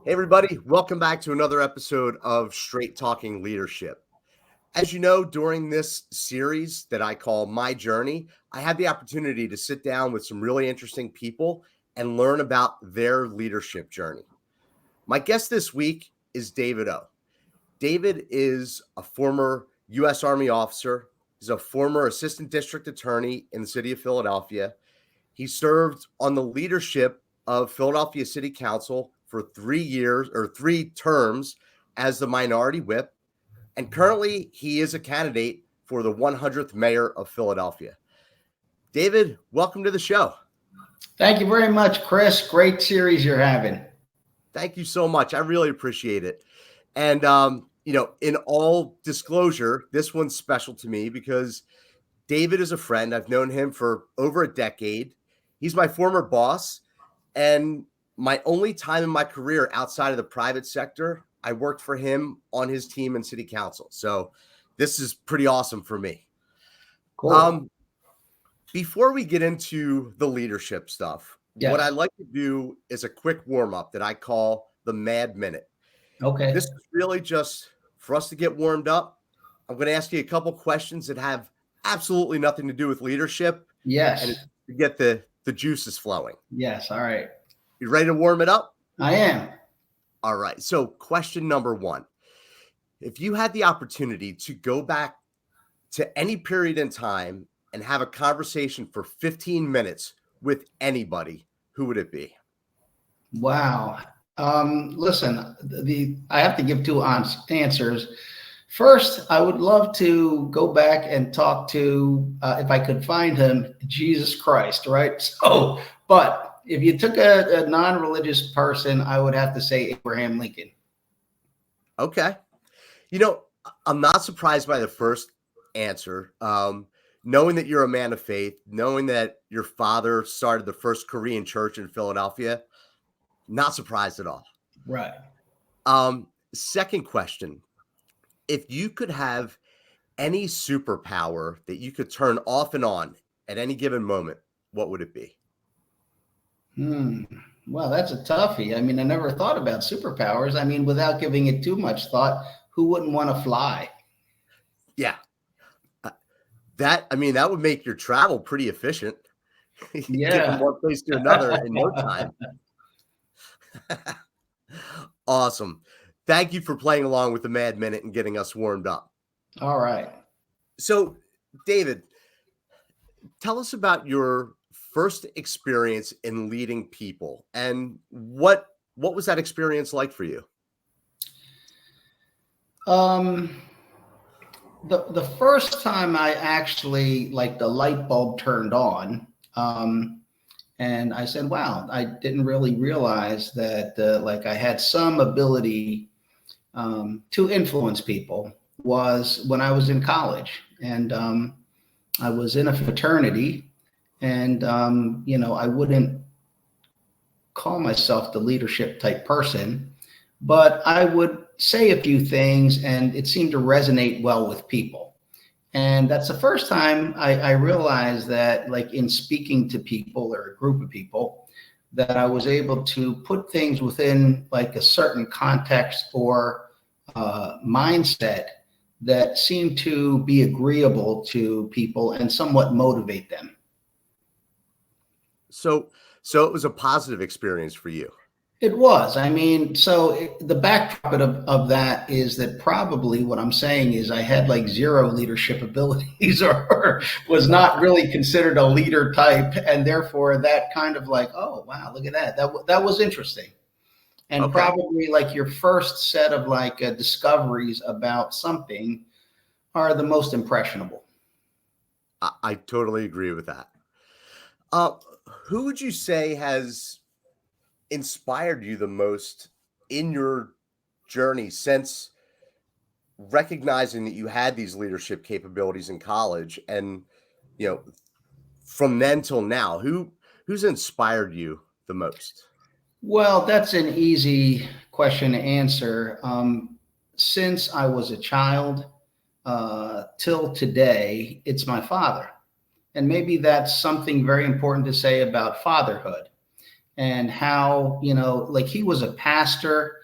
Hey, everybody, welcome back to another episode of Straight Talking Leadership. As you know, during this series that I call My Journey, I had the opportunity to sit down with some really interesting people and learn about their leadership journey. My guest this week is David O. David is a former U.S. Army officer. He's a former assistant district attorney in the city of Philadelphia. He served on the leadership of Philadelphia City Council for 3 terms as the minority whip. And currently he is a candidate for the 100th mayor of Philadelphia. David, welcome to the show. Thank you very much, Chris. Great series you're having. Thank you so much. I really appreciate it. And, in all disclosure, this one's special to me because David is a friend. I've known him for over a decade. He's my former boss, and my only time in my career outside of the private sector, I worked for him on his team in city council. So this is pretty awesome for me. Cool. Before we get into the leadership stuff, Yes. What I like to do is a quick warm-up that I call the Mad Minute. Okay. This is really just for us to get warmed up. I'm going to ask you a couple questions that have absolutely nothing to do with leadership. Yes. And to get the juices flowing. Yes. All right. You ready to warm it up? I am. All right. So question number one, if you had the opportunity to go back to any period in time and have a conversation for 15 minutes with anybody, who would it be? Wow. Listen, I have to give two answers. First, I would love to go back and talk to, if I could find him, Jesus Christ, right? So, but if you took a non-religious person, I would have to say Abraham Lincoln. Okay. I'm not surprised by the first answer. Knowing that you're a man of faith, knowing that your father started the first Korean church in Philadelphia, not surprised at all. Right. Second question. If you could have any superpower that you could turn off and on at any given moment, what would it be? Well, that's a toughie. I mean, I never thought about superpowers. I mean, without giving it too much thought, who wouldn't want to fly? Yeah. That would make your travel pretty efficient. Yeah. Get from one place to another in no time. Awesome. Thank you for playing along with the Mad Minute and getting us warmed up. All right. So, David, tell us about your first experience in leading people, and what was that experience like for you? The first time I actually, like, the light bulb turned on, and I said, wow, I didn't really realize that I had some ability to influence people, was when I was in college. And I was in a fraternity, and I wouldn't call myself the leadership type person, but I would say a few things and it seemed to resonate well with people. And that's the first time I realized that, like, in speaking to people or a group of people, that I was able to put things within like a certain context or mindset that seemed to be agreeable to people and somewhat motivate them. So it was a positive experience for you. It was. I mean, so the backdrop of that is that probably what I'm saying is I had like zero leadership abilities or was not really considered a leader type. And therefore that kind of like, oh, wow, look at that. That was interesting. And probably like your first set of like discoveries about something are the most impressionable. I totally agree with that. Who would you say has inspired you the most in your journey since recognizing that you had these leadership capabilities in college, and from then till now, who's inspired you the most? Well, that's an easy question to answer. Since I was a child till today, it's my father. And maybe that's something very important to say about fatherhood. and how, like he was a pastor.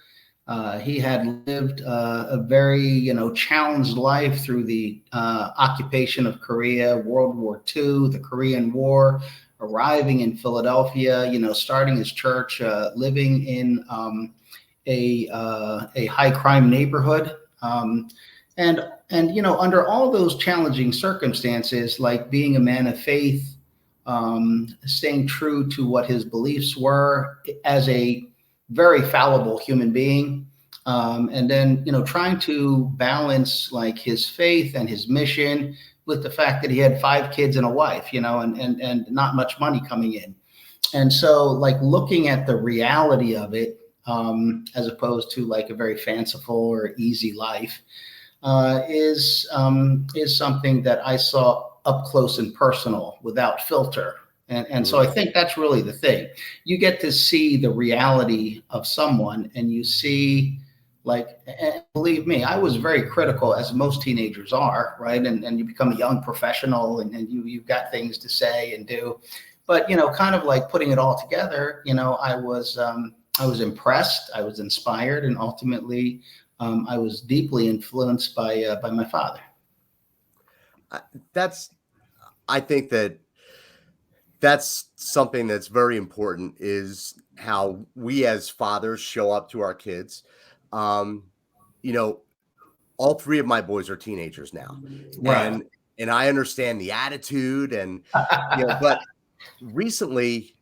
He had lived a very, challenged life through the occupation of Korea, World War II, the Korean War, arriving in Philadelphia, starting his church, living in a high crime neighborhood. And under all those challenging circumstances, like being a man of faith, staying true to what his beliefs were as a very fallible human being, and then trying to balance like his faith and his mission with the fact that he had 5 kids and a wife, and not much money coming in. And so like looking at the reality of it, as opposed to like a very fanciful or easy life, is something that I saw up close and personal without filter. And so I think that's really the thing. You get to see the reality of someone, and you see, like, and believe me, I was very critical, as most teenagers are, right? And you become a young professional, and you've got things to say and do. But, kind of like putting it all together, I was impressed, I was inspired, and ultimately I was deeply influenced by my father. I think that's something that's very important, is how we as fathers show up to our kids. All 3 of my boys are teenagers now, Right. and I understand the attitude, and but recently,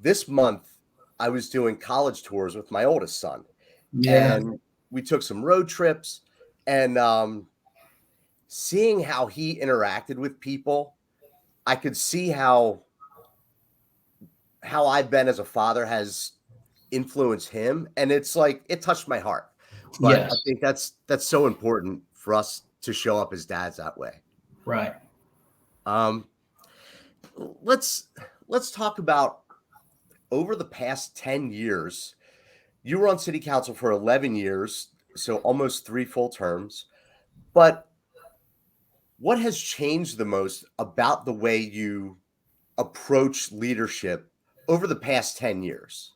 this month, I was doing college tours with my oldest son, Yeah. and we took some road trips, and seeing how he interacted with people, I could see how I've been as a father has influenced him, and it's like it touched my heart. But I Yes. think that's so important for us to show up as dads that way. Right. Um, let's talk about over the past 10 years. You were on city council for 11 years, so almost 3 full terms. But what has changed the most about the way you approach leadership over the past 10 years?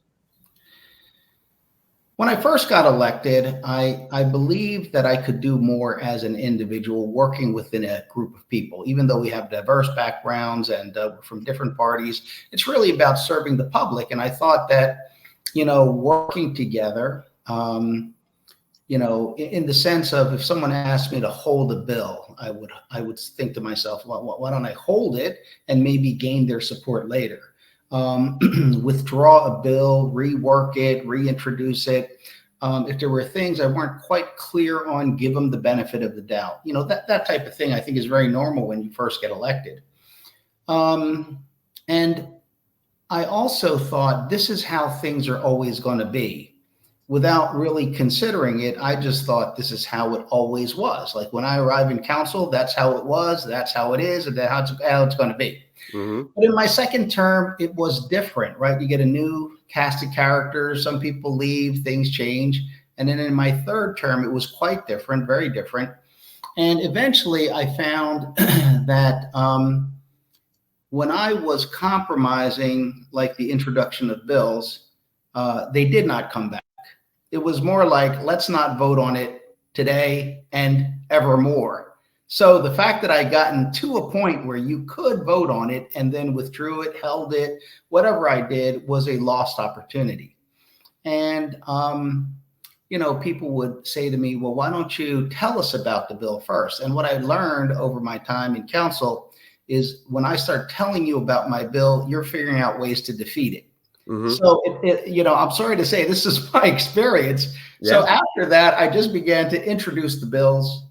When I first got elected, I believed that I could do more as an individual working within a group of people. Even though we have diverse backgrounds and we're from different parties, it's really about serving the public. And I thought that, working together, in the sense of, if someone asked me to hold a bill, I would think to myself, well, why don't I hold it and maybe gain their support later? Withdraw a bill, rework it, reintroduce it. If there were things I weren't quite clear on, give them the benefit of the doubt. That type of thing I think is very normal when you first get elected. And I also thought this is how things are always going to be. Without really considering it, I just thought this is how it always was. Like when I arrived in council, that's how it was, that's how it is, and that's how it's going to be. Mm-hmm. But in my second term, it was different, right? You get a new cast of characters. Some people leave, things change. And then in my third term, it was quite different, very different. And eventually I found that when I was compromising, like the introduction of bills, they did not come back. It was more like, let's not vote on it today and evermore. So the fact that I gotten to a point where you could vote on it and then withdrew it, held it, whatever I did was a lost opportunity. And, people would say to me, well, why don't you tell us about the bill first? And what I learned over my time in council is when I start telling you about my bill, you're figuring out ways to defeat it. Mm-hmm. So, I'm sorry to say this is my experience. Yeah. So after that, I just began to introduce the bills.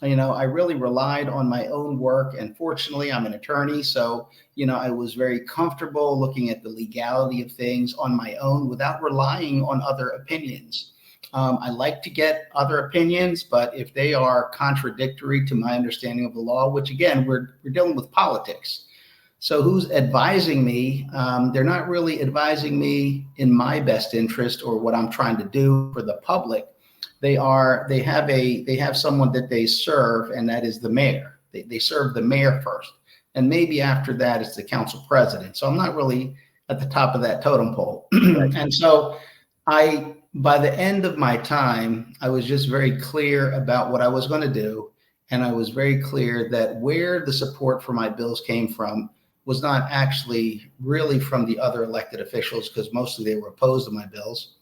I really relied on my own work, and fortunately I'm an attorney. So, I was very comfortable looking at the legality of things on my own without relying on other opinions. I like to get other opinions, but if they are contradictory to my understanding of the law, which again, we're dealing with politics. So who's advising me? They're not really advising me in my best interest or what I'm trying to do for the public. They have someone that they serve, and that is the mayor. They serve the mayor first, and maybe after that it's the council president. So I'm not really at the top of that totem pole. Right. And so by the end of my time, I was just very clear about what I was going to do. And I was very clear that where the support for my bills came from was not actually really from the other elected officials, because mostly they were opposed to my bills.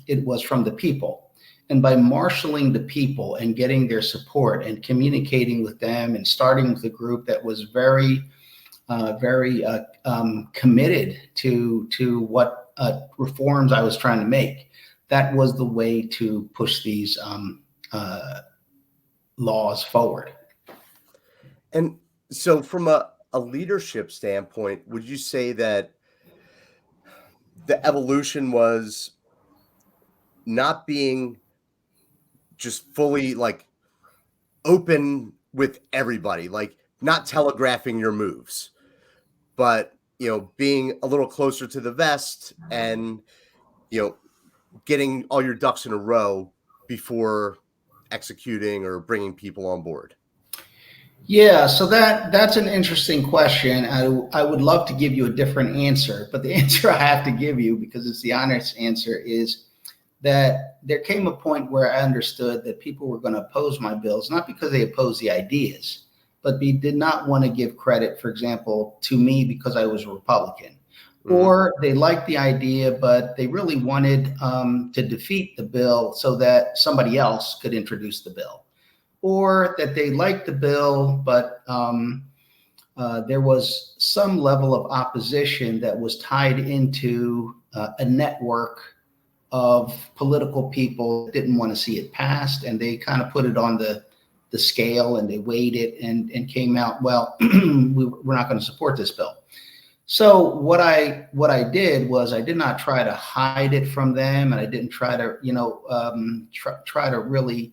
It was from the people. And by marshaling the people and getting their support and communicating with them and starting with a group that was very committed to what reforms I was trying to make, that was the way to push these laws forward. And so from a leadership standpoint, would you say that the evolution was not being just fully like open with everybody, like not telegraphing your moves, but being a little closer to the vest and getting all your ducks in a row before executing or bringing people on board? Yeah, so that's an interesting question. I would love to give you a different answer, but the answer I have to give you, because it's the honest answer, is that there came a point where I understood that people were going to oppose my bills, not because they opposed the ideas, but they did not want to give credit, for example, to me because I was a Republican. Or they liked the idea, but they really wanted to defeat the bill so that somebody else could introduce the bill. Or that they liked the bill, but there was some level of opposition that was tied into a network of political people that didn't want to see it passed, and they kind of put it on the scale and they weighed it and came out, well, we're not going to support this bill. So what I did was I did not try to hide it from them, and I didn't try to try to really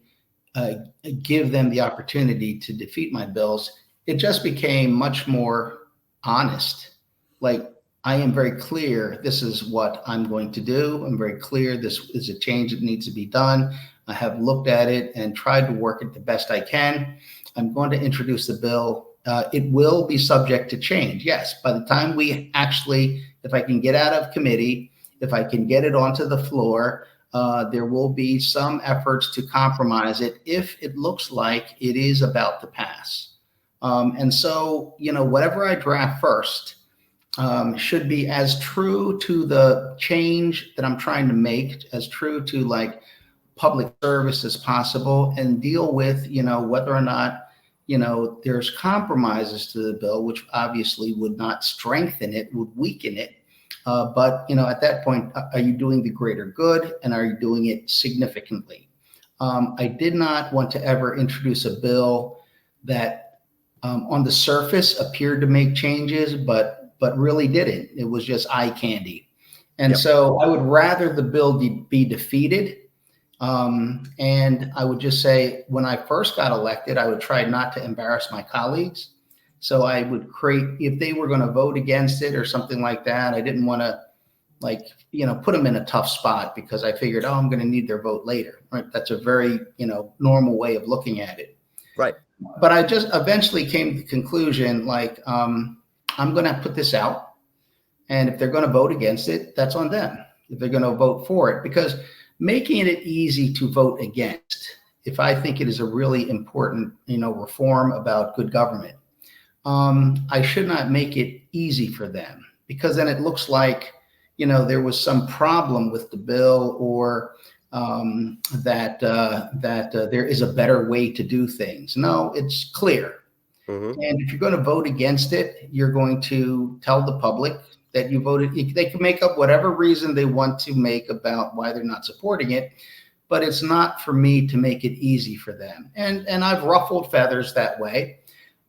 give them the opportunity to defeat my bills. It just became much more honest. Like, I am very clear, this is what I'm going to do. I'm very clear, this is a change that needs to be done. I have looked at it and tried to work it the best I can. I'm going to introduce the bill. It will be subject to change. Yes, by the time we actually, if I can get out of committee, if I can get it onto the floor, there will be some efforts to compromise it if it looks like it is about to pass. And so, whatever I draft first should be as true to the change that I'm trying to make, as true to like public service as possible, and deal with, whether or not, there's compromises to the bill, which obviously would not strengthen it, would weaken it. But at that point, are you doing the greater good, and are you doing it significantly? I did not want to ever introduce a bill that on the surface appeared to make changes, but really didn't. It was just eye candy. And so I would rather the bill be defeated. And I would just say, when I first got elected, I would try not to embarrass my colleagues. So I would create, if they were going to vote against it or something like that, I didn't want to put them in a tough spot, because I figured, I'm going to need their vote later. Right? That's a very, normal way of looking at it. Right. But I just eventually came to the conclusion, I'm going to put this out. And if they're going to vote against it, that's on them. If they're going to vote for it, because making it easy to vote against, if I think it is a really important, reform about good government, I should not make it easy for them, because then it looks like, there was some problem with the bill, or that there is a better way to do things. No, it's clear. And if you're going to vote against it, you're going to tell the public that you voted. They can make up whatever reason they want to make about why they're not supporting it, but it's not for me to make it easy for them. And I've ruffled feathers that way.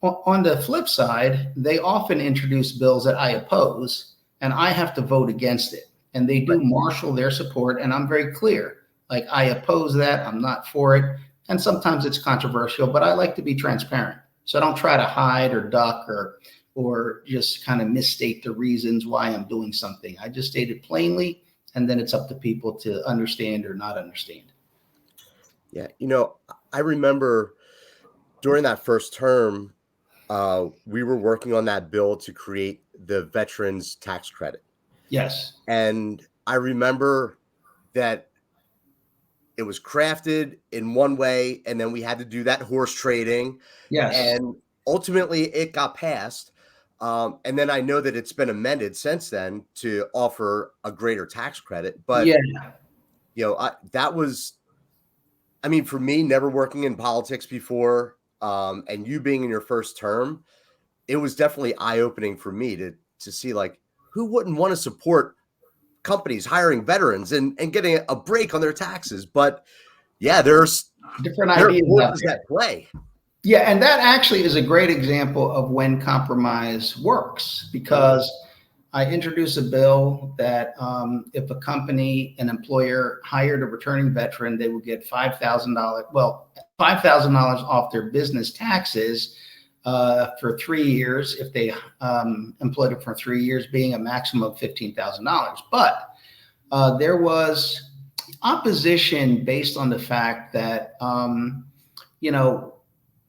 On the flip side, they often introduce bills that I oppose, and I have to vote against it. And they do marshal their support, and I'm very clear. Like, I oppose that, I'm not for it. And sometimes it's controversial, but I like to be transparent. So I don't try to hide or duck or just kind of misstate the reasons why I'm doing something. I just state it plainly, and then it's up to people to understand or not understand. Yeah. I remember during that first term, we were working on that bill to create the veterans tax credit. Yes. And I remember that it was crafted in one way, and then we had to do that horse trading, Yes. and ultimately it got passed. And then I know that it's been amended since then to offer a greater tax credit. But Yeah. that was, I mean, for me, never working in politics before, and you being in your first term, it was definitely eye-opening for me to see, like, who wouldn't want to support companies hiring veterans and getting a break on their taxes. But yeah, Different there are ideas out forces there. at play. Yeah, and that actually is a great example of when compromise works, because I introduced a bill that if a company, an employer hired a returning veteran, they would get $5,000, $5,000 off their business taxes for 3 years if they employed it for 3 years, being a maximum of $15,000. But there was opposition based on the fact that,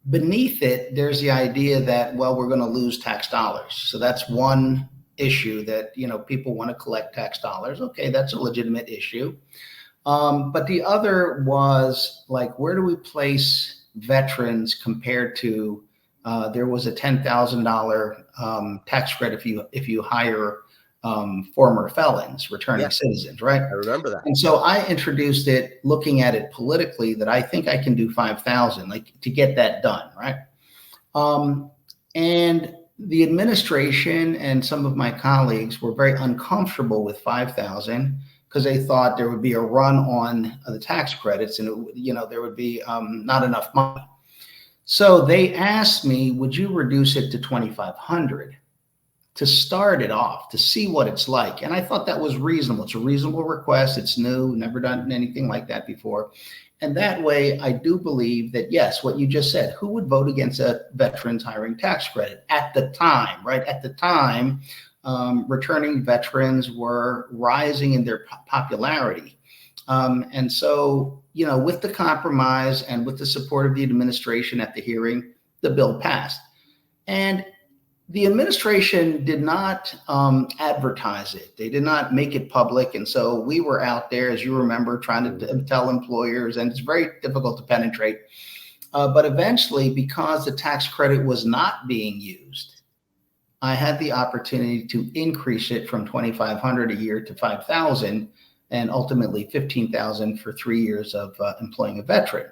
beneath it, there's the idea that, well, we're going to lose tax dollars. So that's one issue, that, people want to collect tax dollars. Okay, that's a legitimate issue. But the other was, like, where do we place veterans compared to, there was a $10,000 tax credit if you hire former felons, returning citizens, right? I remember that. And so I introduced it, looking at it politically, that I think I can do 5,000, like, to get that done, right? And the administration and some of my colleagues were very uncomfortable with 5,000, because they thought there would be a run on the tax credits, and there would be not enough money. So they asked me, would you reduce it to 2,500 to start it off, to see what it's like? And I thought that was reasonable. It's a reasonable request. It's new, never done anything like that before. And that way, I do believe that, yes, what you just said, who would vote against a veterans hiring tax credit at the time, right? At the time, returning veterans were rising in their popularity. And so, with the compromise and with the support of the administration at the hearing, the bill passed. And the administration did not advertise it. They did not make it public. And so we were out there, as you remember, trying to tell employers, and it's very difficult to penetrate. But eventually, because the tax credit was not being used, I had the opportunity to increase it from 2,500 a year to 5,000, and ultimately 15,000 for 3 years of employing a veteran.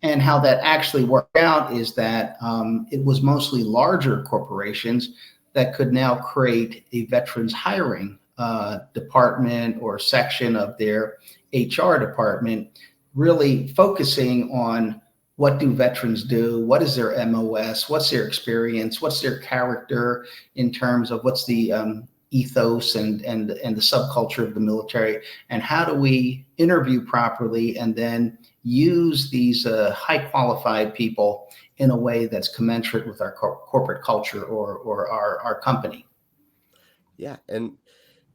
And how that actually worked out is that it was mostly larger corporations that could now create a veterans hiring department or section of their HR department, really focusing on what do veterans do, what is their MOS, what's their experience, what's their character in terms of what's the ethos and the subculture of the military, and how do we interview properly and then use these high qualified people in a way that's commensurate with our corporate culture or our company. Yeah. And,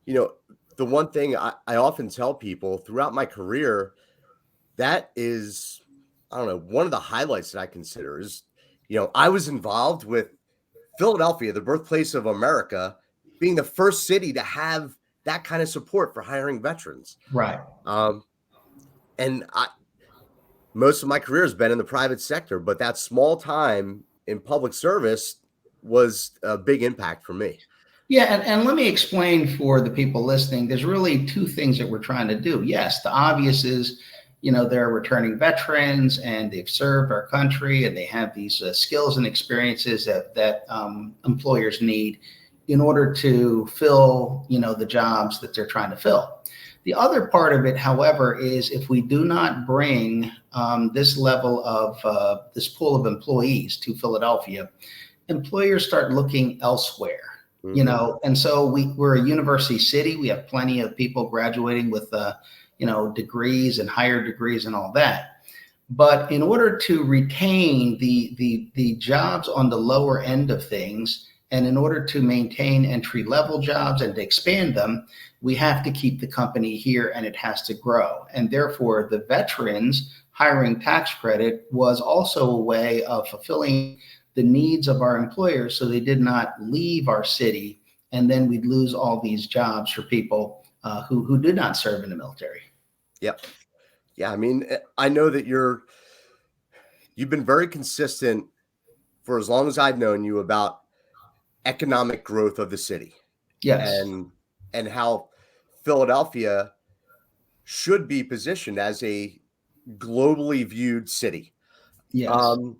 the one thing I often tell people throughout my career, that is, I don't know, one of the highlights that I consider is, I was involved with Philadelphia, the birthplace of America, being the first city to have that kind of support for hiring veterans. Right. And most of my career has been in the private sector, but that small time in public service was a big impact for me. Yeah, and let me explain for the people listening. There's really two things that we're trying to do. Yes, the obvious is, they're returning veterans and they've served our country and they have these skills and experiences that employers need in order to fill, the jobs that they're trying to fill. The other part of it, however, is if we do not bring this level of this pool of employees to Philadelphia, employers start looking elsewhere. And so we're a university city. We have plenty of people graduating with, degrees and higher degrees and all that. But in order to retain the jobs on the lower end of things, and in order to maintain entry level jobs and to expand them, we have to keep the company here and it has to grow. And therefore, the veterans hiring tax credit was also a way of fulfilling the needs of our employers, so they did not leave our city and then we'd lose all these jobs for people who did not serve in the military. Yep. Yeah. I mean, I know that you've been very consistent for as long as I've known you about economic growth of the city Yes, and how Philadelphia should be positioned as a globally viewed city. yes. Um,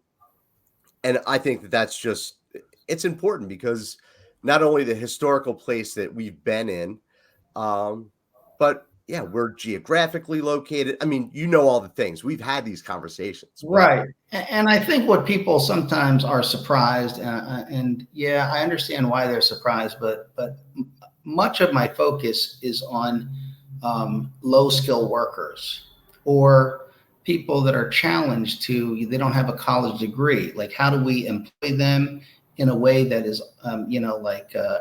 and I think that that's just it's important because not only the historical place that we've been in, but yeah, we're geographically located. I mean, you know all the things. We've had these conversations, but Right. And I think what people sometimes are surprised, and yeah, I understand why they're surprised, but much of my focus is on low skill workers or people that are challenged to, they don't have a college degree. Like, how do we employ them in a way that is,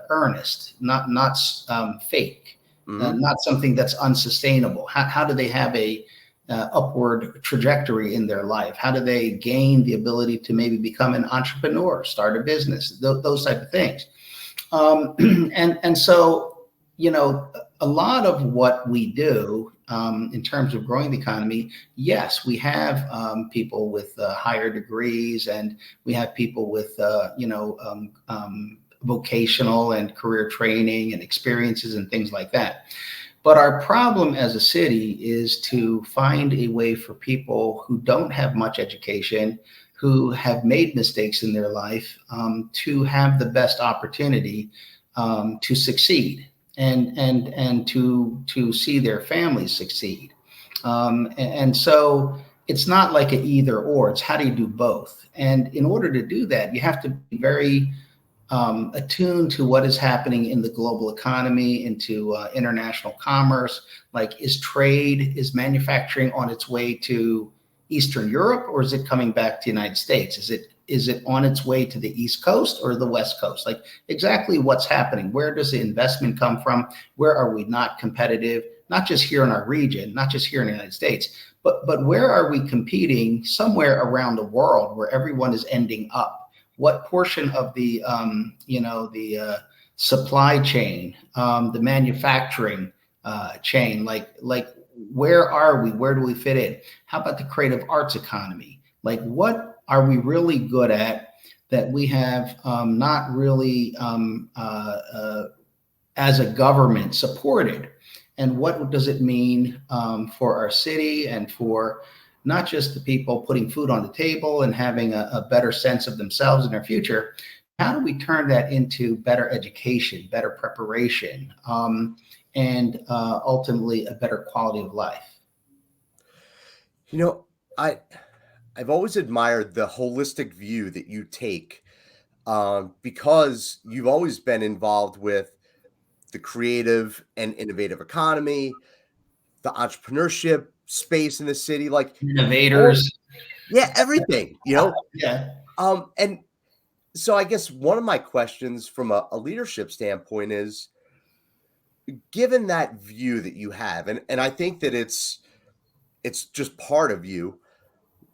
earnest, not fake, mhm. not something that's unsustainable? How do they have a upward trajectory in their life? How do they gain the ability to maybe become an entrepreneur, start a business, those type of things? And so, a lot of what we do in terms of growing the economy, yes, we have people with higher degrees, and we have people with vocational and career training and experiences and things like that. But our problem as a city is to find a way for people who don't have much education, who have made mistakes in their life, to have the best opportunity to succeed and to see their families succeed. And so it's not like an either or. It's how do you do both? And in order to do that, you have to be very attuned to what is happening in the global economy, into international commerce. Like, is manufacturing on its way to Eastern Europe, or is it coming back to the United States? Is it on its way to the East Coast or the West Coast? Like, exactly what's happening? Where does the investment come from? Where are we not competitive? Not just here in our region, not just here in the United States, but where are we competing somewhere around the world where everyone is ending up? What portion of the supply chain, the manufacturing chain, like where are we? Where do we fit in? How about the creative arts economy? Like, what are we really good at that we have not really as a government supported? And what does it mean for our city and for not just the people putting food on the table and having a better sense of themselves and their future? How do we turn that into better education, better preparation, and ultimately a better quality of life? You know, I I've always admired the holistic view that you take because you've always been involved with the creative and innovative economy, the entrepreneurship space in the city, like all Innovators. yeah, everything, Yeah. And so I guess one of my questions from a leadership standpoint is given that view that you have, and I think that it's just part of you,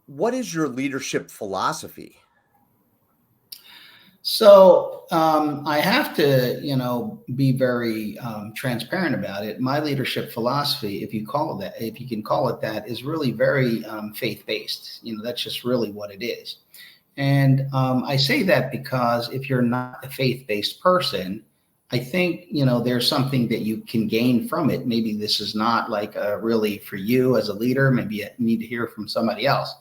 what is your leadership philosophy? So I have to, be very transparent about it. My leadership philosophy, if you can call it that, is really very faith-based. That's just really what it is. And I say that because if you're not a faith-based person, I think, there's something that you can gain from it. Maybe this is not like really for you as a leader. Maybe you need to hear from somebody else.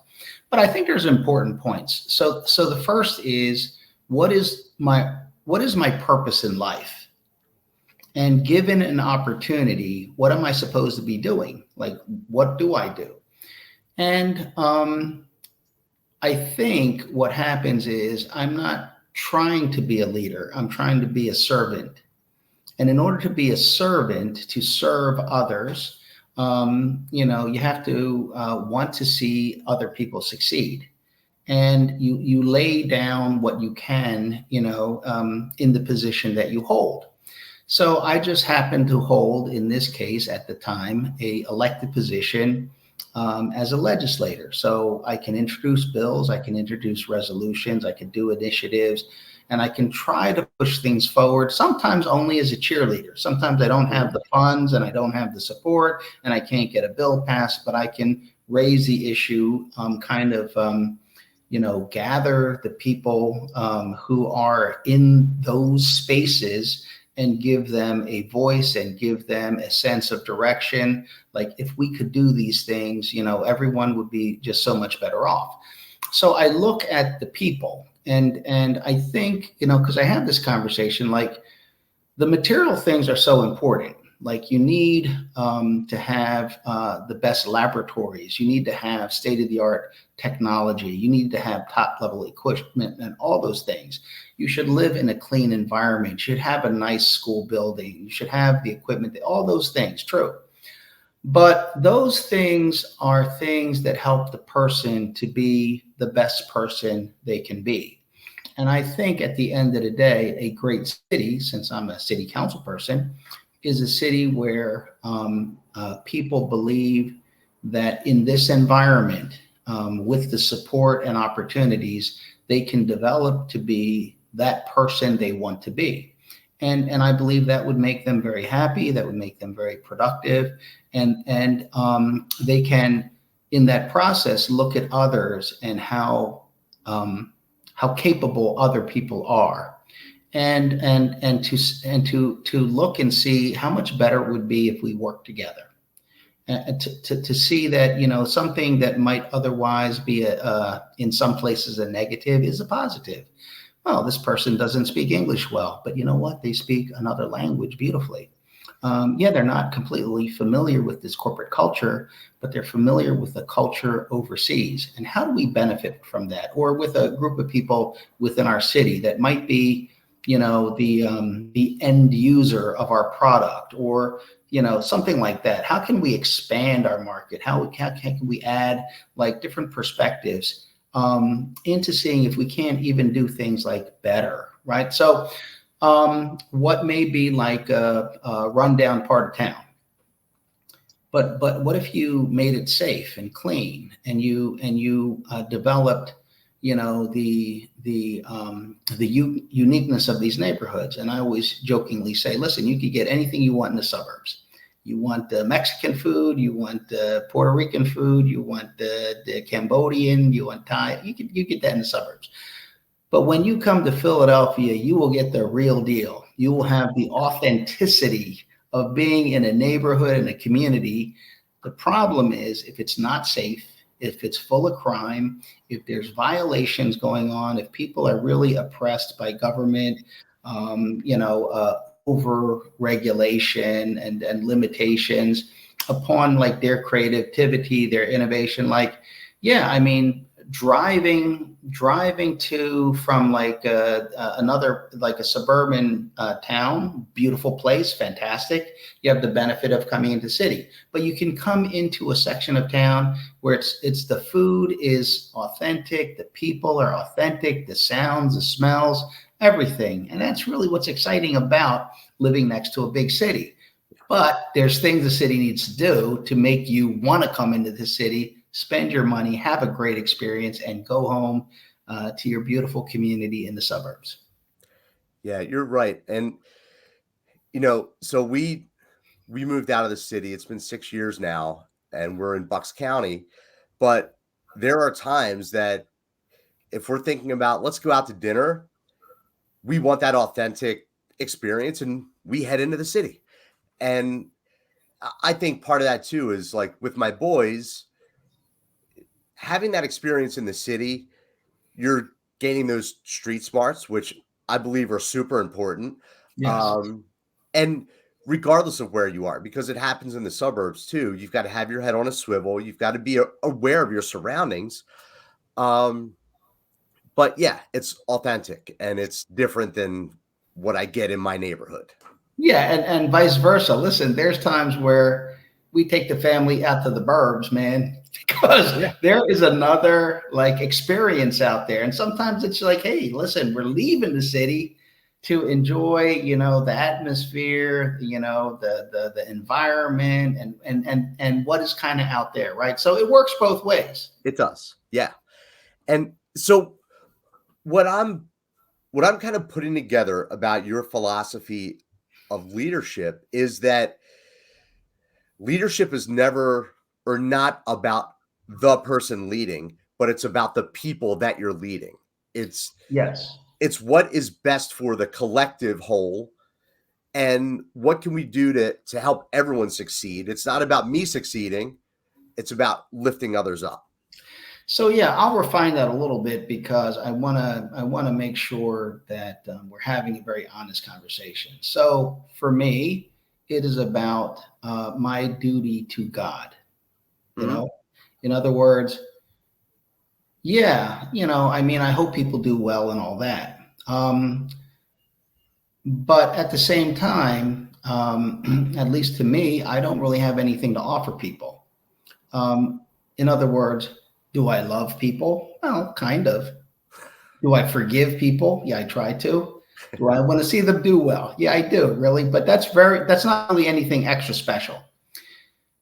But I think there's important points. So the first is, what is my purpose in life? And given an opportunity, what am I supposed to be doing? Like, what do I do? And I think what happens is I'm not trying to be a leader. I'm trying to be a servant. And in order to be a servant, to serve others, you have to want to see other people succeed. And you lay down what you can, in the position that you hold. So I just happened to hold, in this case, at the time, a elected position as a legislator. So I can introduce bills, I can introduce resolutions, I can do initiatives, and I can try to push things forward, sometimes only as a cheerleader. Sometimes I don't have the funds and I don't have the support and I can't get a bill passed, but I can raise the issue, gather the people who are in those spaces and give them a voice and give them a sense of direction. Like if we could do these things, everyone would be just so much better off. So I look at the people and I think, because I have this conversation, like the material things are so important. Like you need to have the best laboratories. You need to have state-of-the-art technology. You need to have top-level equipment and all those things. You should live in a clean environment. You should have a nice school building. You should have the equipment, all those things, true. But those things are things that help the person to be the best person they can be. And I think at the end of the day, a great city, since I'm a city council person, is a city where people believe that in this environment, with the support and opportunities, they can develop to be that person they want to be. And I believe that would make them very happy, that would make them very productive, and they can, in that process, look at others and how capable other people are. And to look and see how much better it would be if we work together, to see that something that might otherwise be in some places a negative is a positive. Well, this person doesn't speak English well, but you know what? They speak another language beautifully. They're not completely familiar with this corporate culture, but they're familiar with the culture overseas. And how do we benefit from that? Or with a group of people within our city that might be the end user of our product, or something like that. How can we expand our market? How can we add like different perspectives into seeing if we can't even do things like better, right? So what may be like a rundown part of town, but what if you made it safe and clean, and you developed the uniqueness of these neighborhoods? And I always jokingly say, listen, you could get anything you want in the suburbs. You want the Mexican food, you want the Puerto Rican food, you want the Cambodian, you want Thai, you get that in the suburbs. But when you come to Philadelphia, you will get the real deal. You will have the authenticity of being in a neighborhood and a community. The problem is if it's not safe, if it's full of crime, if there's violations going on, if people are really oppressed by government, over regulation and limitations upon like their creativity, their innovation. Like, driving to from like another, like a suburban town, beautiful place, fantastic. You have the benefit of coming into city, but you can come into a section of town where it's the food is authentic, the people are authentic, the sounds, the smells, everything. And that's really what's exciting about living next to a big city. But there's things the city needs to do to make you want to come into the city, spend your money, have a great experience, and go home to your beautiful community in the suburbs. Yeah, you're right. And, so we moved out of the city. It's been 6 years now, and we're in Bucks County. But there are times that if we're thinking about, let's go out to dinner, we want that authentic experience, and we head into the city. And I think part of that too is like with my boys, having that experience in the city, you're gaining those street smarts, which I believe are super important. Yes. And regardless of where you are, because it happens in the suburbs too, you've got to have your head on a swivel. You've got to be aware of your surroundings. But yeah, it's authentic and it's different than what I get in my neighborhood. Yeah, and vice versa. Listen, there's times where we take the family out to the burbs, man, because there is another like experience out there. And sometimes it's like, hey, listen, we're leaving the city to enjoy, the atmosphere, the environment and what is kind of out there, right? So it works both ways. It does. Yeah. And so what I'm kind of putting together about your philosophy of leadership is that leadership is never or not about the person leading, but it's about the people that you're leading. It's Yes. it's what is best for the collective whole and what can we do to help everyone succeed. It's not about me succeeding, it's about lifting others up. So yeah, I'll refine that a little bit because I want to make sure that we're having a very honest conversation. So for me, it is about my duty to God. You Mhm. know, in other words, yeah, I mean, I hope people do well and all that. But at the same time, at least to me, I don't really have anything to offer people. In other words, do I love people? Well, kind of. Do I forgive people? Yeah, I try to. Do I want to see them do well? Yeah, I do, really. But that's not really anything extra special.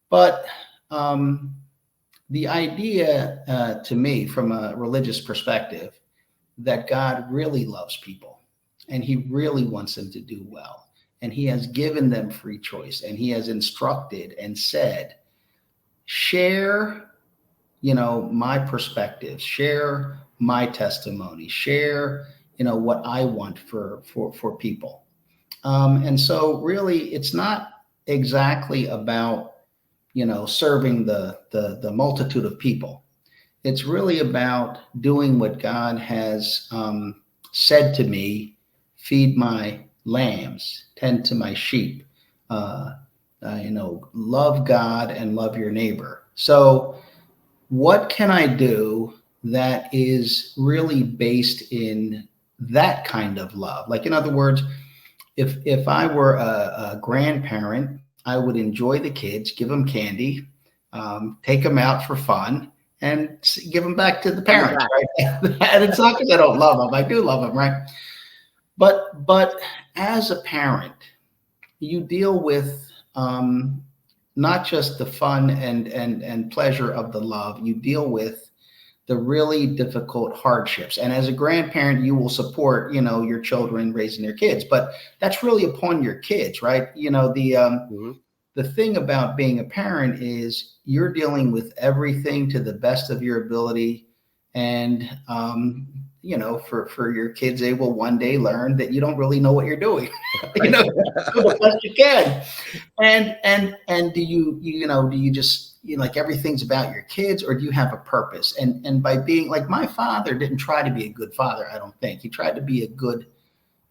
But the idea to me, from a religious perspective, that God really loves people and he really wants them to do well. And he has given them free choice and he has instructed and said, share, my perspective, share my testimony, share, what I want for people. And so really it's not exactly about, serving the multitude of people. It's really about doing what God has said to me: feed my lambs, tend to my sheep, love God and love your neighbor. So, what can I do that is really based in that kind of love? Like, in other words, if I were a grandparent, I would enjoy the kids, give them candy, take them out for fun, and give them back to the Send them parents, back. right? And it's not because I don't love them; I do love them, right? But as a parent, you deal with not just the fun and pleasure of the love. You deal with the really difficult hardships. And as a grandparent, you will support, your children raising their kids, but that's really upon your kids, right? Mhm. The thing about being a parent is you're dealing with everything to the best of your ability. And, for your kids, they will one day learn that you don't really know what you're doing, do the best you can. And do you just, like everything's about your kids, or do you have a purpose? And by being like, my father didn't try to be a good father, I don't think. He tried to be a good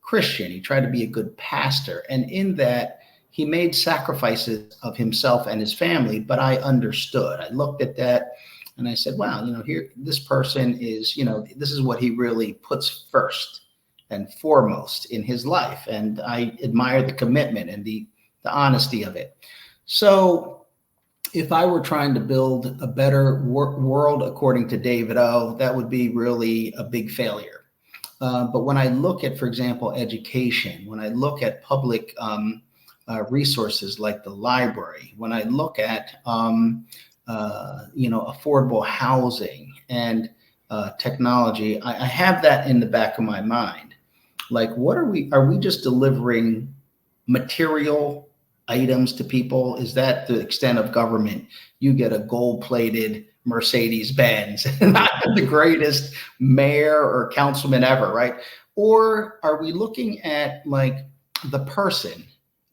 Christian. He tried to be a good pastor. And in that, he made sacrifices of himself and his family, but I understood. I looked at that and I said, wow, here, this person is, this is what he really puts first and foremost in his life. And I admire the commitment and the honesty of it. So if I were trying to build a better world according to David O, that would be really a big failure. But when I look at, for example, education, when I look at public resources like the library, when I look at affordable housing and technology, I have that in the back of my mind. Like, what are we just delivering material items to people? Is that the extent of government? You get a gold-plated Mercedes Benz, not the greatest mayor or councilman ever, right? Or are we looking at like the person,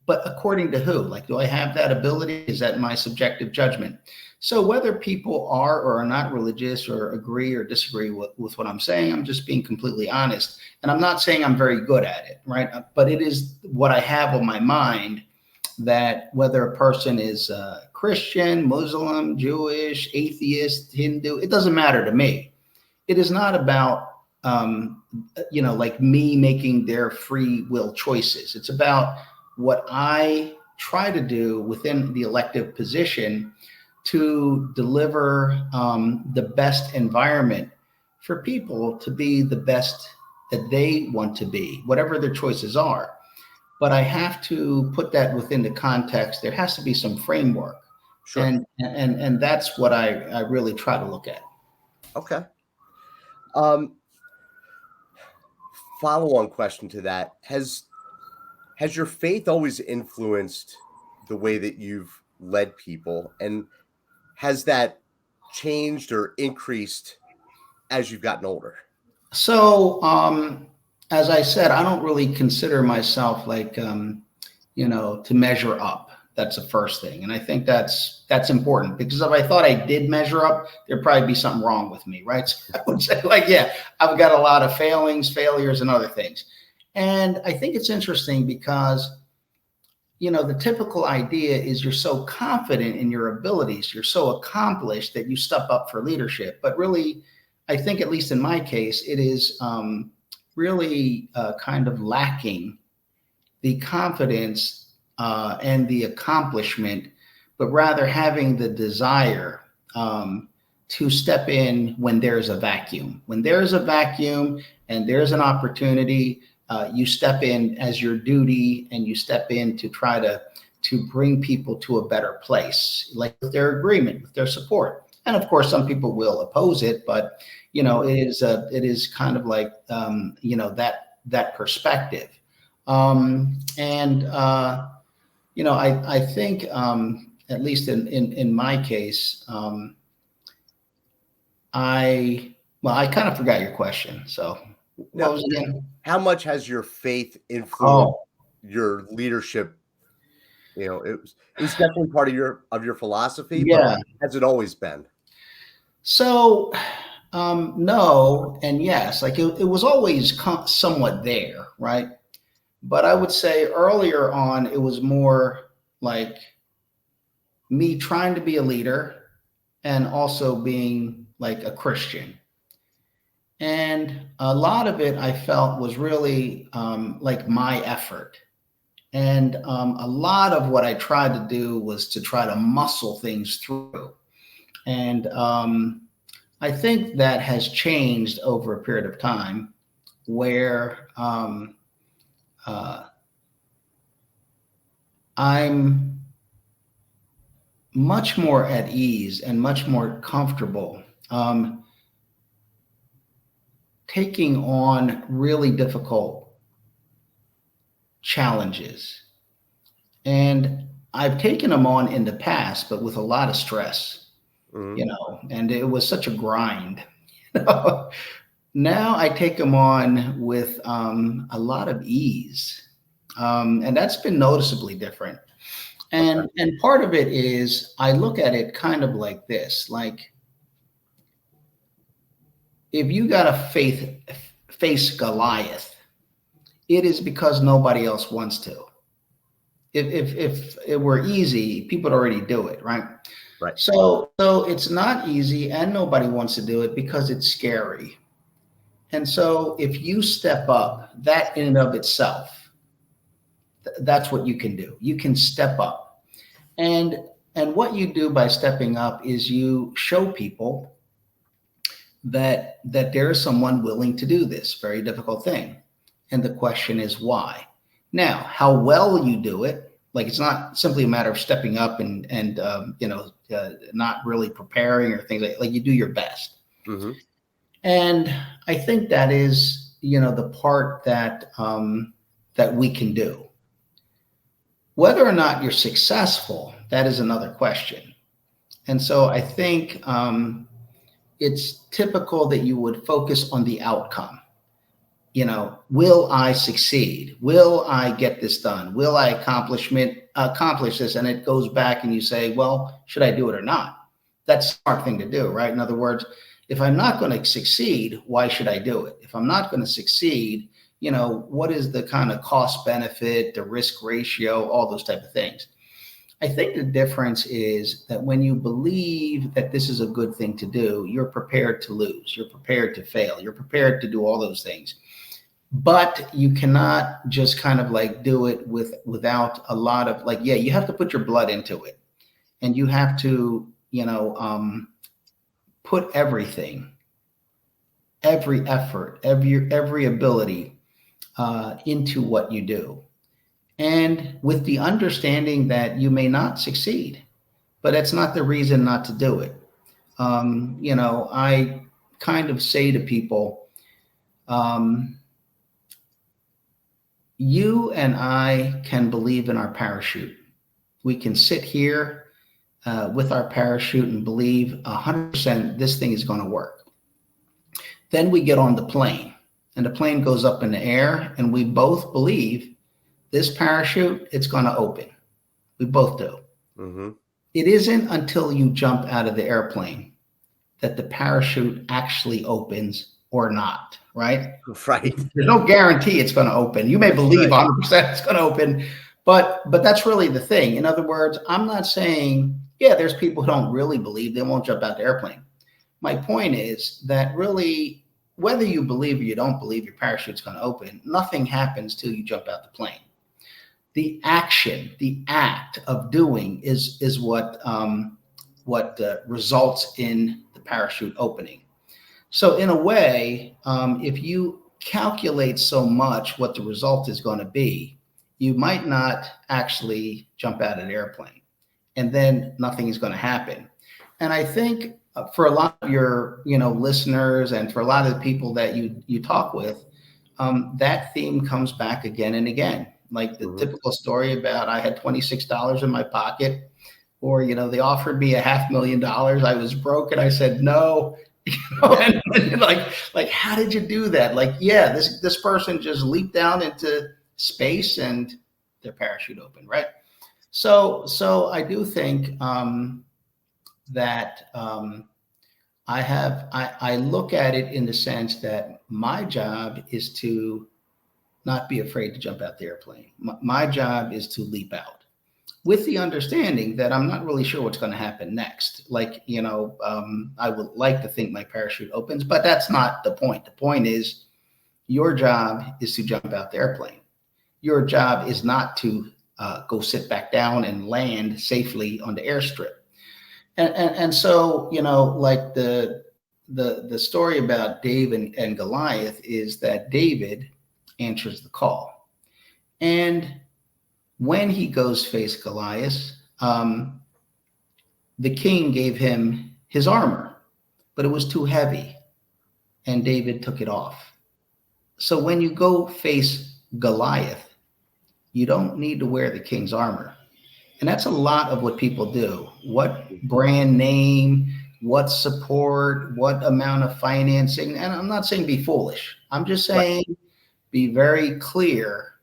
but according to who? Like, do I have that ability? Is that my subjective judgment? So whether people are or are not religious or agree or disagree with what I'm saying, I'm just being completely honest. And I'm not saying I'm very good at it, right? But it is what I have on my mind, that whether a person is Christian, Muslim, Jewish, atheist, Hindu, it doesn't matter to me. It is not about, like me making their free will choices. It's about what I try to do within the elective position to deliver the best environment for people to be the best that they want to be, whatever their choices are. But I have to put that within the context. There has to be some framework. Sure. And that's what I really try to look at. Okay. Follow-on question to that. Has your faith always influenced the way that you've led people? And has that changed or increased as you've gotten older? So, as I said, I don't really consider myself like, to measure up. That's the first thing. And I think that's important, because if I thought I did measure up, there'd probably be something wrong with me, right? So I would say, like, yeah, I've got a lot of failures, and other things. And I think it's interesting because, the typical idea is you're so confident in your abilities, you're so accomplished that you step up for leadership. But really, I think, at least in my case, it is really kind of lacking the confidence and the accomplishment, but rather having the desire to step in when there's a vacuum. When there's a vacuum and there's an opportunity, you step in as your duty, and you step in to try to bring people to a better place, like with their agreement, with their support. And of course, some people will oppose it, but it is kind of like that perspective. I think, at least in my case, I kind of forgot your question. So what was it again? How much has your faith influenced your leadership? It was definitely part of your philosophy, Yeah. but has it always been? So, no and yes. Like it was always somewhat there, right? But I would say earlier on, it was more like me trying to be a leader and also being like a Christian. And a lot of it I felt was really like my effort. And a lot of what I tried to do was to try to muscle things through. And I think that has changed over a period of time, where I'm much more at ease and much more comfortable taking on really difficult challenges. And I've taken them on in the past, but with a lot of stress, and it was such a grind. Now I take them on with a lot of ease. And that's been noticeably different. And part of it is I look at it kind of like this, like, if you got to face Goliath, it is because nobody else wants to. If it were easy, people would already do it, right? Right. So it's not easy, and nobody wants to do it because it's scary. And so if you step up, that in and of itself, that's what you can do. You can step up. And what you do by stepping up is you show people that there is someone willing to do this very difficult thing. And the question is why. Now, how well you do it, like, it's not simply a matter of stepping up and not really preparing or things like you do your best. Mm-hmm. And I think that is, the part that we can do. Whether or not you're successful, that is another question. And so I think it's typical that you would focus on the outcome. Will I succeed? Will I get this done? Will I accomplish this? And it goes back and you say, well, should I do it or not? That's a smart thing to do, right? In other words, if I'm not going to succeed, why should I do it? If I'm not going to succeed, what is the kind of cost benefit, the risk ratio, all those type of things. I think the difference is that when you believe that this is a good thing to do, you're prepared to lose, you're prepared to fail, you're prepared to do all those things. But you cannot just kind of like do it without a lot of you have to put your blood into it, and you have to, put everything every effort, every ability into what you do. And with the understanding that you may not succeed, but it's not the reason not to do it. I kind of say to people, you and I can believe in our parachute. We can sit here with our parachute and believe 100% this thing is going to work. Then we get on the plane, and the plane goes up in the air, and we both believe this parachute, it's going to open. We both do. Mm-hmm. It isn't until you jump out of the airplane that the parachute actually opens or not, right? Right. There's no guarantee it's going to open. You may believe 100% it's going to open, but that's really the thing. In other words, I'm not saying, yeah, there's people who don't really believe, they won't jump out the airplane. My point is that really, whether you believe or you don't believe your parachute's going to open, nothing happens till you jump out the plane. The action, the act of doing is what results in the parachute opening. So in a way, if you calculate so much what the result is going to be, you might not actually jump out of an airplane, and then nothing is going to happen. And I think for a lot of your listeners, and for a lot of the people that you talk with, that theme comes back again and again. Like the typical story about I had $26 in my pocket, or they offered me $500,000. I was broke, and I said no. And like, how did you do that? Like, yeah, this person just leaped down into space and their parachute opened, right? So I do think that I look at it in the sense that my job is to not be afraid to jump out the airplane. My job is to leap out, with the understanding that I'm not really sure what's going to happen next. Like, I would like to think my parachute opens, but that's not the point. The point is your job is to jump out the airplane. Your job is not to go sit back down and land safely on the airstrip. And so, like the story about David and Goliath is that David answers the call. And when he goes face Goliath, the king gave him his armor, but it was too heavy, and David took it off. So when you go face Goliath, you don't need to wear the king's armor. And that's a lot of what people do. What brand name, what support, what amount of financing. And I'm not saying be foolish. I'm just saying be very clear.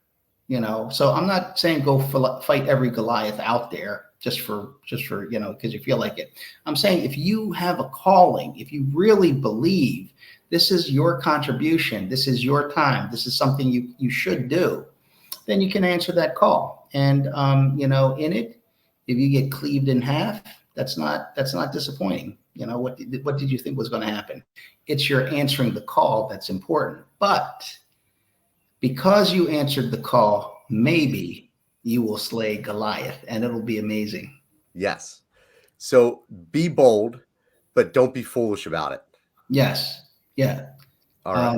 So I'm not saying go fight every Goliath out there just for because you feel like it. I'm saying if you have a calling, if you really believe this is your contribution, this is your time, this is something you should do, then you can answer that call. And in it, if you get cleaved in half, that's not disappointing. What did you think was going to happen? It's your answering the call that's important. But because you answered the call, maybe you will slay Goliath, and it'll be amazing. Yes. So be bold, but don't be foolish about it. Yes. Yeah. All right.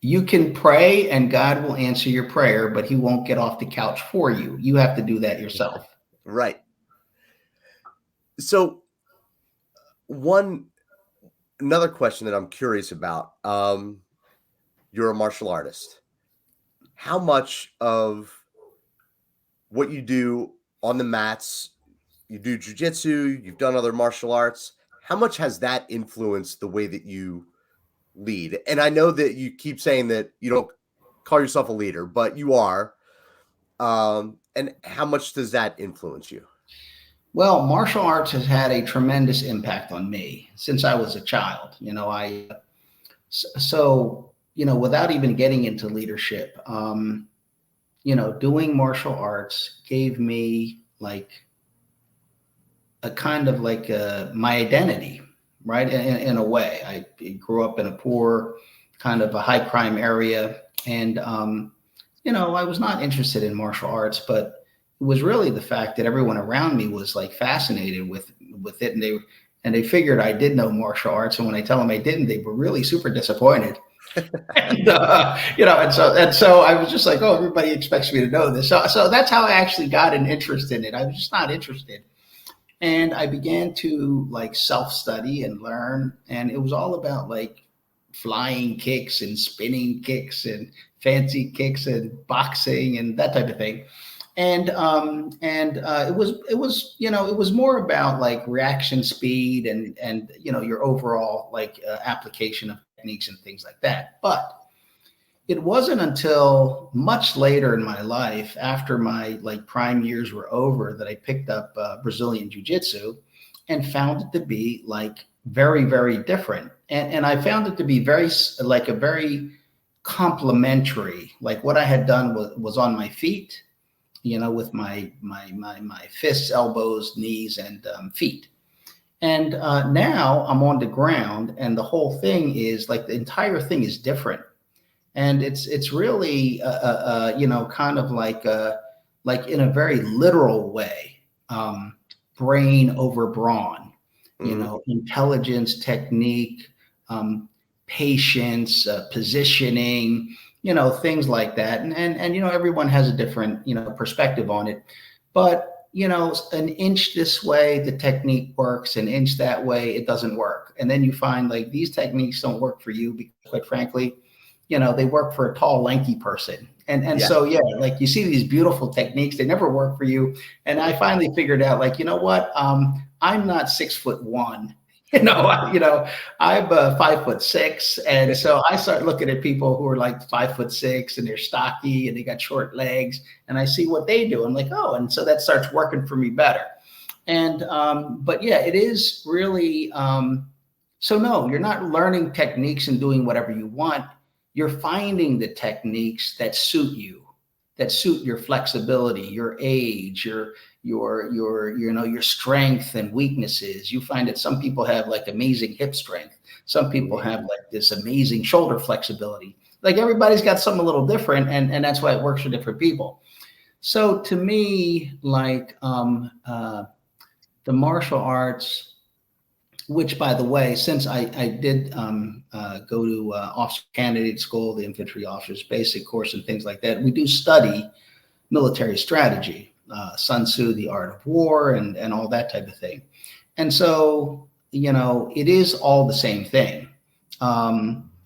You can pray, and God will answer your prayer, but he won't get off the couch for you. You have to do that yourself. Right. So another question that I'm curious about, you're a martial artist. How much of what you do on the mats, you do Jiu Jitsu, you've done other martial arts, how much has that influenced the way that you lead? And I know that you keep saying that you don't call yourself a leader, but you are. And how much does that influence you? Well, martial arts has had a tremendous impact on me since I was a child. Without even getting into leadership, doing martial arts gave me like a kind of like my identity, right? In a way, I grew up in a poor, kind of a high crime area, and I was not interested in martial arts, but it was really the fact that everyone around me was like fascinated with it, and and they figured I did know martial arts. And when I tell them I didn't, they were really super disappointed. And and so I was just like, oh, everybody expects me to know this. So that's how I actually got an interest in it. I was just not interested. And I began to like self-study and learn. And it was all about like flying kicks and spinning kicks and fancy kicks and boxing and that type of thing. It was more about like reaction speed and your overall like application of techniques and things like that. But it wasn't until much later in my life, after my like prime years were over, that I picked up Brazilian Jiu Jitsu and found it to be like very, very different. And I found it to be very complementary. Like what I had done was on my feet, with my fists, elbows, knees, and feet. And now I'm on the ground, and the whole thing is like the entire thing is different. And it's really kind of like in a very literal way, brain over brawn, intelligence, technique, patience, positioning, things like that. And everyone has a different perspective on it. But an inch this way, the technique works. An inch that way, it doesn't work. And then you find like these techniques don't work for you because, quite frankly, they work for a tall, lanky person. So like you see these beautiful techniques, they never work for you. And I finally figured out, like, what? I'm not 6'1". I'm 5'6", and so I start looking at people who are like 5'6" and they're stocky and they got short legs, and I see what they do. I'm like, oh, and so that starts working for me better. And but yeah, it is really so no, you're not learning techniques and doing whatever you want. You're finding the techniques that suit you, that suit your flexibility, your age, your strength and weaknesses. You find that some people have like amazing hip strength. Some people have like this amazing shoulder flexibility. Like everybody's got something a little different, and that's why it works for different people. So to me, like the martial arts, which, by the way, since I did go to officer candidate school, the infantry officers basic course and things like that, we do study military strategy, Sun Tzu, the art of war, and all that type of thing. And so, it is all the same thing.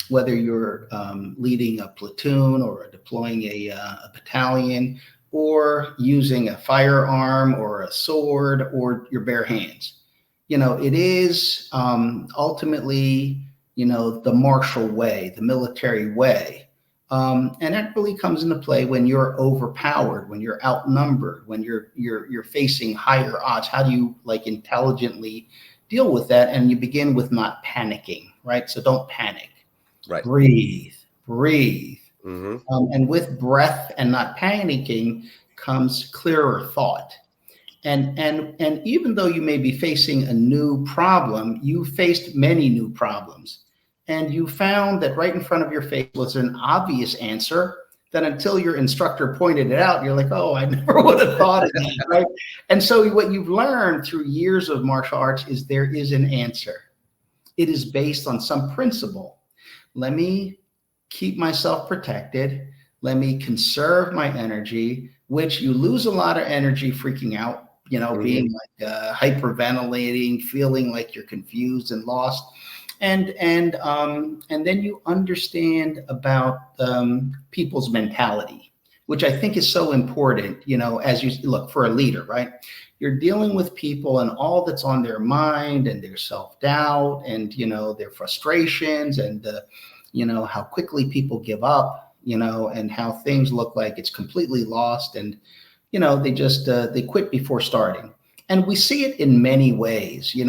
Whether you're leading a platoon or deploying a battalion, or using a firearm or a sword or your bare hands. It is ultimately, the martial way, the military way. And that really comes into play when you're overpowered, when you're outnumbered, when you're facing higher odds. How do you like intelligently deal with that? And you begin with not panicking, right? So don't panic. Right. Breathe. Mm-hmm. And with breath and not panicking comes clearer thought. And even though you may be facing a new problem, you faced many new problems. And you found that right in front of your face was an obvious answer that until your instructor pointed it out, you're like, oh, I never would have thought of that, right? And so what you've learned through years of martial arts is there is an answer. It is based on some principle. Let me keep myself protected. Let me conserve my energy, which you lose a lot of energy freaking out. Being like hyperventilating, feeling like you're confused and lost, and then you understand about people's mentality, which I think is so important. As you look for a leader, right? You're dealing with people and all that's on their mind, and their self-doubt, and their frustrations, and how quickly people give up, and how things look like it's completely lost, and they just they quit before starting. And we see it in many ways. You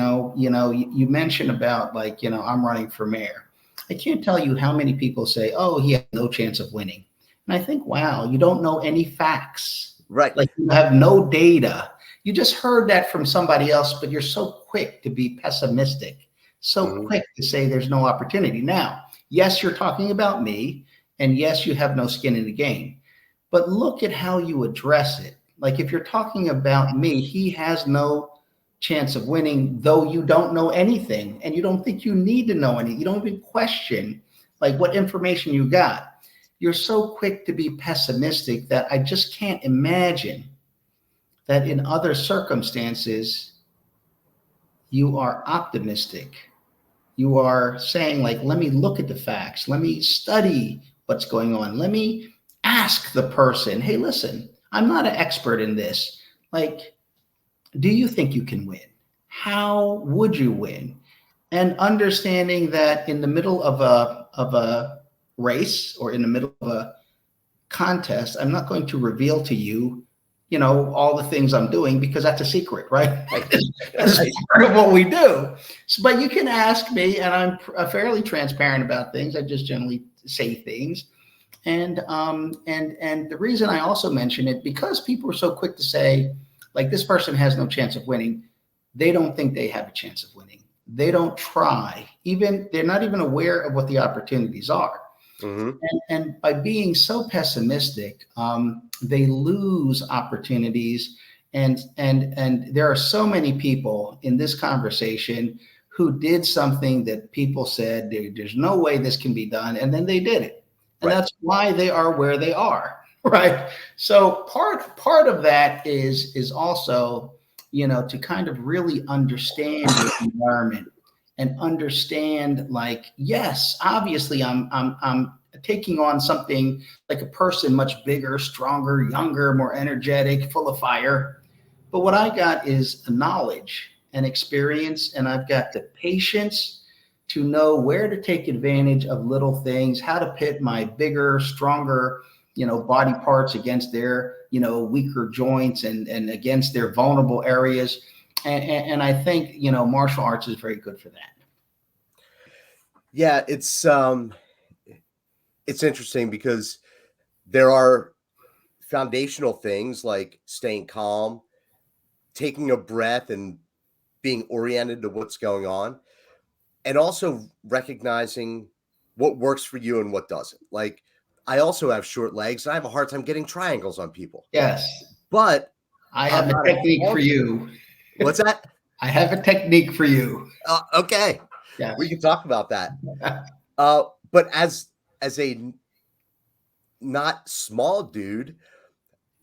mentioned about like, I'm running for mayor. I can't tell you how many people say, oh, he has no chance of winning. And I think, wow, you don't know any facts. Right. Like you have no data. You just heard that from somebody else, but you're so quick to be pessimistic, so quick to say there's no opportunity. Now, yes, you're talking about me, and yes, you have no skin in the game. But look at how you address it. Like if you're talking about me, he has no chance of winning, though you don't know anything and you don't think you need to know anything. You don't even question like what information you got. You're so quick to be pessimistic that I just can't imagine that in other circumstances, you are optimistic. You are saying like, let me look at the facts. Let me study what's going on. Let me ask the person, hey, listen, I'm not an expert in this. Like, do you think you can win? How would you win? And understanding that in the middle of a race or in the middle of a contest, I'm not going to reveal to you, all the things I'm doing because that's a secret, right? That's part of what we do. So, but you can ask me, and I'm fairly transparent about things. I just generally say things. And the reason I also mention it, because people are so quick to say, like, this person has no chance of winning. They don't think they have a chance of winning. They don't try. They're not even aware of what the opportunities are. Mm-hmm. And by being so pessimistic, they lose opportunities. And there are so many people in this conversation who did something that people said, there's no way this can be done. And then they did it. And right. That's why they are where they are. Right. So part of that is also, to kind of really understand the environment and understand, like, yes, obviously I'm taking on something like a person much bigger, stronger, younger, more energetic, full of fire. But what I got is knowledge and experience, and I've got the patience to know where to take advantage of little things, how to pit my bigger, stronger, body parts against their, weaker joints and against their vulnerable areas. And I think, martial arts is very good for that. Yeah, it's interesting because there are foundational things like staying calm, taking a breath and being oriented to what's going on, and also recognizing what works for you and what doesn't. Like, I also have short legs and I have a hard time getting triangles on people. Yes. But I have a technique for you. What's that? I have a technique for you. Okay. Yes. We can talk about that. But as a not small dude,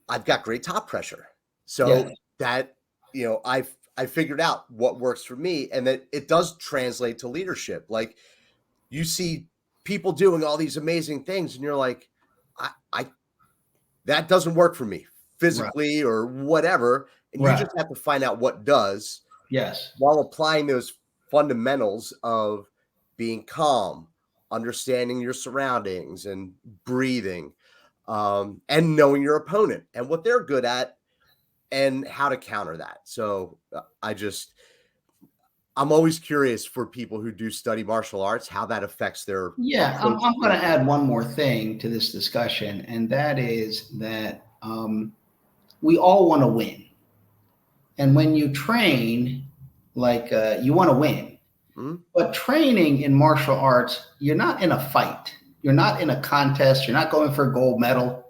I've got great top pressure. So that, I figured out what works for me, and that it does translate to leadership. Like, you see people doing all these amazing things and you're like, I that doesn't work for me physically or whatever. And you just have to find out what does. Yes. While applying those fundamentals of being calm, understanding your surroundings and breathing, and knowing your opponent and what they're good at and how to counter that. So I'm always curious for people who do study martial arts, how that affects their. Yeah, I'm going to add one more thing to this discussion, and that is that we all want to win. And when you train, like you want to win. Mm-hmm. But training in martial arts, you're not in a fight. You're not in a contest. You're not going for a gold medal.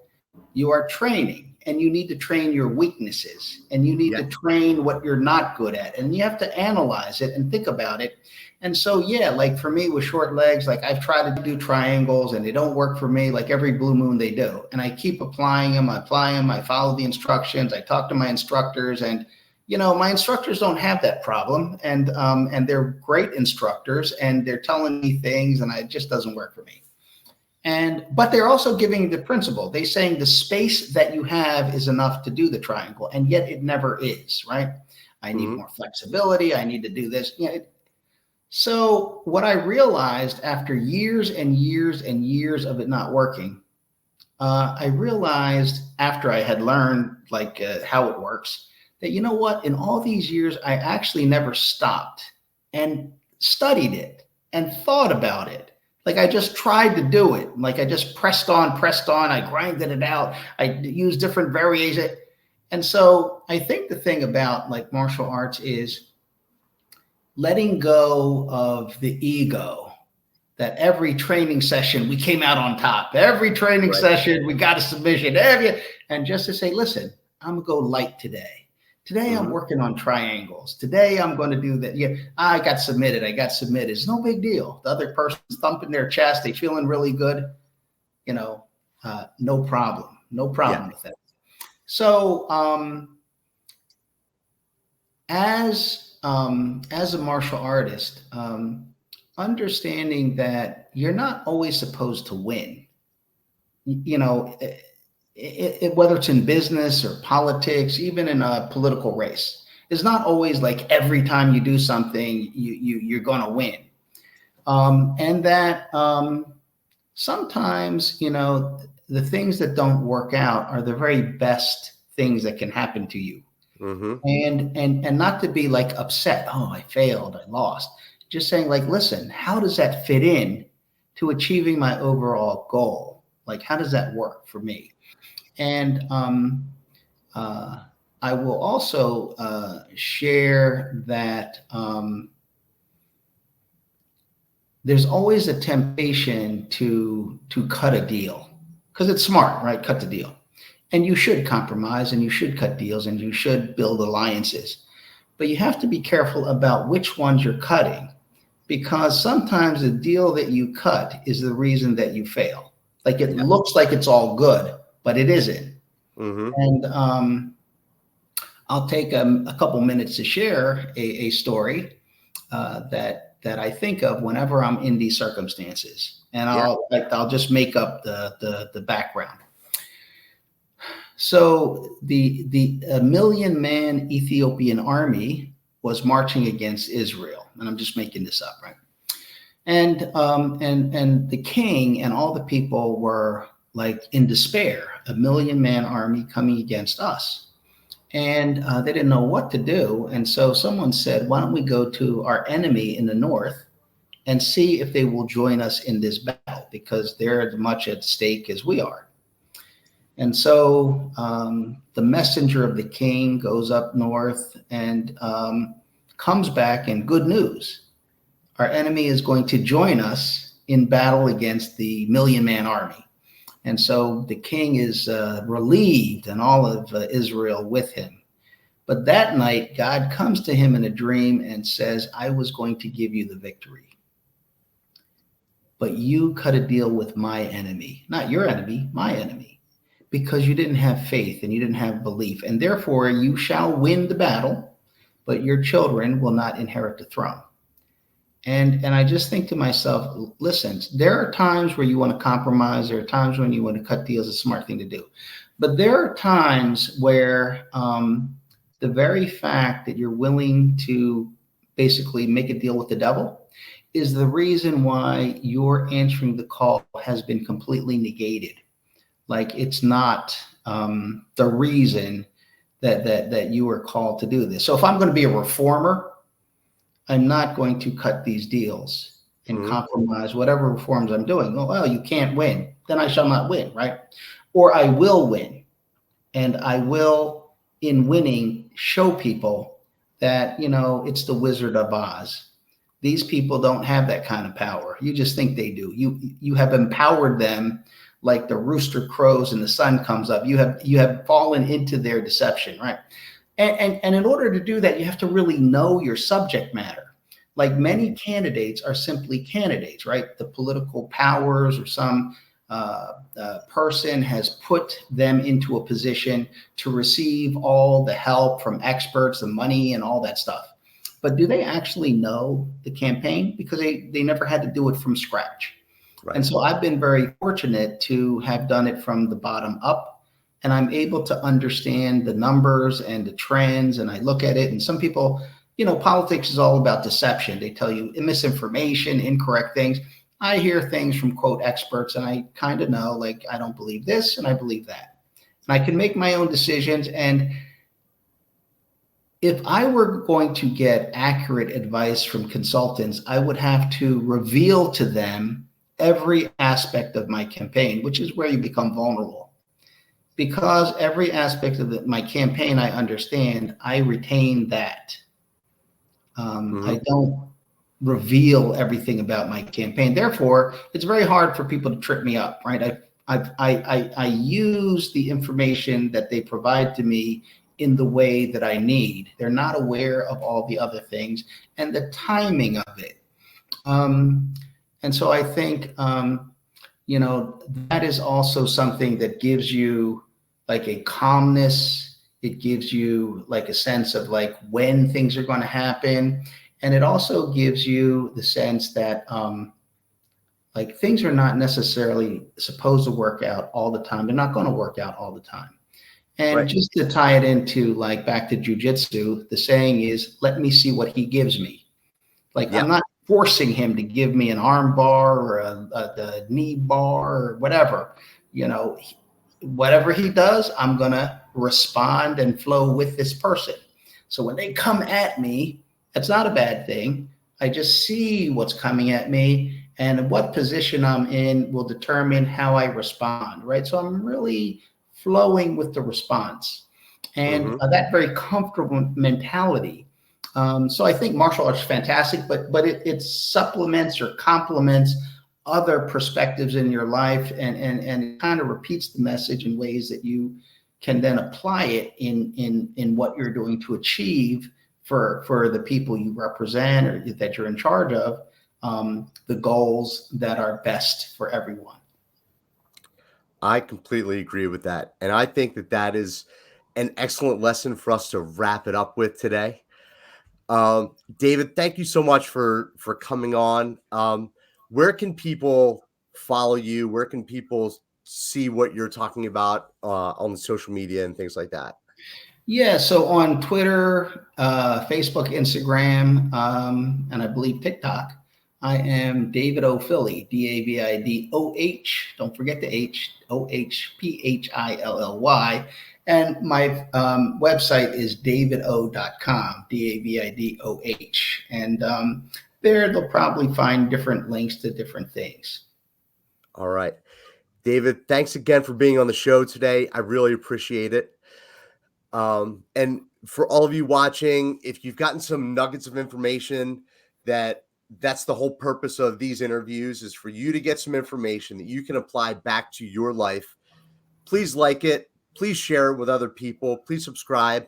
You are training. And you need to train your weaknesses, and you need to train what you're not good at, and you have to analyze it and think about it. And so, like for me with short legs, like I've tried to do triangles and they don't work for me. Like every blue moon they do, and I keep applying them. I follow the instructions. I talk to my instructors, and my instructors don't have that problem, and they're great instructors, and they're telling me things, and it just doesn't work for me. But they're also giving the principle. They're saying the space that you have is enough to do the triangle, and yet it never is, right? I need more flexibility. I need to do this. So what I realized after years and years and years of it not working, I realized after I had learned how it works, that you know what? In all these years, I actually never stopped and studied it and thought about it. Like I just tried to do it. Like I just pressed on. I grinded it out. I used different variations. And so I think the thing about like martial arts is letting go of the ego, that every training session we came out on top. Every training session we got a submission. And just to say, listen, I'm gonna go light today. Today I'm working on triangles. Today I'm going to do that. Yeah, I got submitted. It's no big deal. The other person's thumping their chest. They feeling really good. No problem. No problem with that. So as a martial artist, understanding that you're not always supposed to win, whether it's in business or politics, even in a political race, it's not always like every time you do something, you're going to win. And that sometimes, the things that don't work out are the very best things that can happen to you. And not to be like upset. Oh, I failed. I lost. Just saying like, listen, how does that fit in to achieving my overall goal? Like, how does that work for me? And I will also share that there's always a temptation to cut a deal because it's smart, right? Cut the deal. And you should compromise and you should cut deals and you should build alliances. But you have to be careful about which ones you're cutting, because sometimes the deal that you cut is the reason that you fail. Like it looks like it's all good, but it isn't. And I'll take a couple minutes to share a story that I think of whenever I'm in these circumstances. And I'll just make up the background. So the 1 million man Ethiopian army was marching against Israel, and I'm just making this up, right? And the king and all the people were like in despair. 1 million man army coming against us, and they didn't know what to do. And so someone said, "Why don't we go to our enemy in the north and see if they will join us in this battle, because they're as much at stake as we are." And so the messenger of the king goes up north and comes back, and good news. Our enemy is going to join us in battle against the 1 million man army. And so the king is relieved, and all of Israel with him. But that night, God comes to him in a dream and says, "I was going to give you the victory. But you cut a deal with my enemy, not your enemy, my enemy, because you didn't have faith and you didn't have belief. And therefore you shall win the battle, but your children will not inherit the throne." And I just think to myself, listen, there are times where you want to compromise. There are times when you want to cut deals. It's a smart thing to do. But there are times where the very fact that you're willing to basically make a deal with the devil is the reason why your answering the call has been completely negated. Like it's not the reason that you were called to do this. So if I'm going to be a reformer, I'm not going to cut these deals and compromise whatever reforms I'm doing. Oh, well, you can't win. Then I shall not win, right? Or I will win. And I will, in winning, show people that, it's the Wizard of Oz. These people don't have that kind of power. You just think they do. You have empowered them like the rooster crows and the sun comes up. You have fallen into their deception, right? And in order to do that, you have to really know your subject matter. Like many candidates are simply candidates, right? The political powers or some person has put them into a position to receive all the help from experts, the money and all that stuff. But do they actually know the campaign? Because they never had to do it from scratch. Right. And so I've been very fortunate to have done it from the bottom up, and I'm able to understand the numbers and the trends, and I look at it. And some people, politics is all about deception. They tell you misinformation, incorrect things. I hear things from quote experts, and I kind of know, like, I don't believe this and I believe that. And I can make my own decisions. And if I were going to get accurate advice from consultants, I would have to reveal to them every aspect of my campaign, which is where you become vulnerable. Because every aspect of my campaign I understand, I retain that. I don't reveal everything about my campaign. Therefore, it's very hard for people to trip me up, right? I use the information that they provide to me in the way that I need. They're not aware of all the other things and the timing of it. And so I think, that is also something that gives you like a calmness. It gives you like a sense of like when things are going to happen. And it also gives you the sense that, like things are not necessarily supposed to work out all the time. They're not going to work out all the time. And Right. just to tie it into like back to jujitsu, the saying is, let me see what he gives me. Like Yeah. I'm not forcing him to give me an arm bar or a knee bar or whatever. Whatever he does, I'm going to respond and flow with this person. So when they come at me, that's not a bad thing. I just see what's coming at me, and what position I'm in will determine how I respond, right? So I'm really flowing with the response, and Mm-hmm. that very comfortable mentality. So I think martial arts is fantastic, but it supplements or complements other perspectives in your life, and it kind of repeats the message in ways that you can then apply it in what you're doing to achieve for the people you represent or that you're in charge of, the goals that are best for everyone. I completely agree with that. And I think that that is an excellent lesson for us to wrap it up with today. David, thank you so much for coming on. Where can people follow you? Where can people see what you're talking about on social media and things like that? Yeah, so on Twitter, Facebook, Instagram, and I believe TikTok, I am David O'Philly, Davidoh. Don't forget the H, Ohphilly. And my website is davido.com, Davidoh. And there they'll probably find different links to different things. All right. David, thanks again for being on the show today. I really appreciate it. And for all of you watching, if you've gotten some nuggets of information, that's the whole purpose of these interviews, is for you to get some information that you can apply back to your life. Please like it. Please share it with other people. Please subscribe.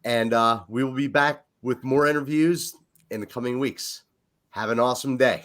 And we will be back with more interviews in the coming weeks. Have an awesome day.